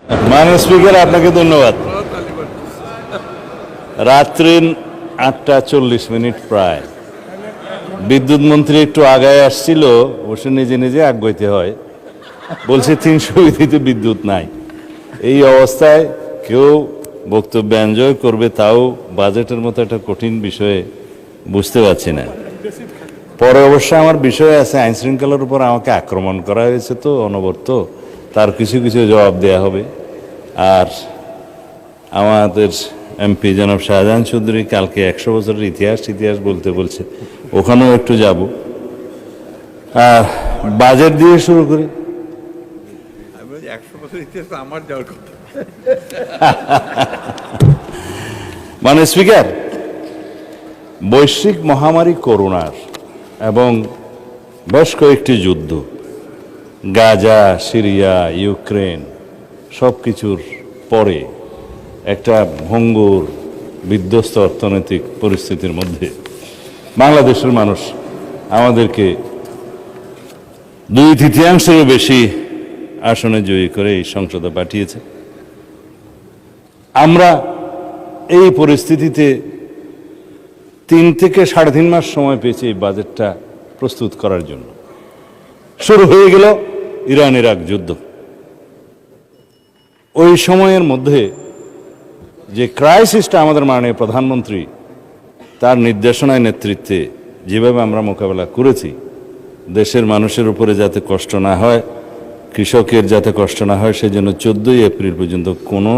মাননীয় স্পিকার, আপনাকে ধন্যবাদ। রাত্রি 8:40 প্রায় বিদ্যুৎ মন্ত্রী একটু আগায় আসছিল, অবশ্য নিজে নিজে আগাইতে হয়, বলছে 300 বিধিতে বিদ্যুৎ নাই। এই অবস্থায় কেউ বক্তব্য এনজয় করবে, তাও বাজেটের মতো একটা কঠিন বিষয়ে বুঝতে পারছি না। পরে অবশ্য আমার বিষয় আছে, আইন শৃঙ্খলার উপর আমাকে আক্রমণ করা হয়েছে, তো অনবরত তার কিছু কিছু জবাব দেয়া হবে। আর আমাদের এমপি জনাব শাহজাহান চৌধুরী কালকে 100 বছরের ইতিহাস বলতে বলছে, ওখানেও একটু যাব। বাজেট দিয়ে শুরু করি। মানে স্পিকার, বৈশ্বিক মহামারী করোনার এবং বেশ কয়েকটি যুদ্ধ, গাজা, সিরিয়া, ইউক্রেন, সব কিছুর পরে একটা ভঙ্গুর বিধ্বস্ত অর্থনৈতিক পরিস্থিতির মধ্যে বাংলাদেশের মানুষ আমাদেরকে 2/3 বেশি আসনে জয়ী করে এই সংসদে পাঠিয়েছে। আমরা এই পরিস্থিতিতে 3 থেকে 3.5 মাস সময় পেয়েছি এই বাজেটটা প্রস্তুত করার জন্য। শুরু হয়ে গেল ইরান ইরাক যুদ্ধ। ওই সময়ের মধ্যে যে ক্রাইসিসটা আমাদের মাননীয় প্রধানমন্ত্রী তার নির্দেশনায় নেতৃত্বে যেভাবে আমরা মোকাবেলা করেছি, দেশের মানুষের উপরে যাতে কষ্ট না হয়, কৃষকের যাতে কষ্ট না হয়, সেজন্য 14 এপ্রিল পর্যন্ত কোনো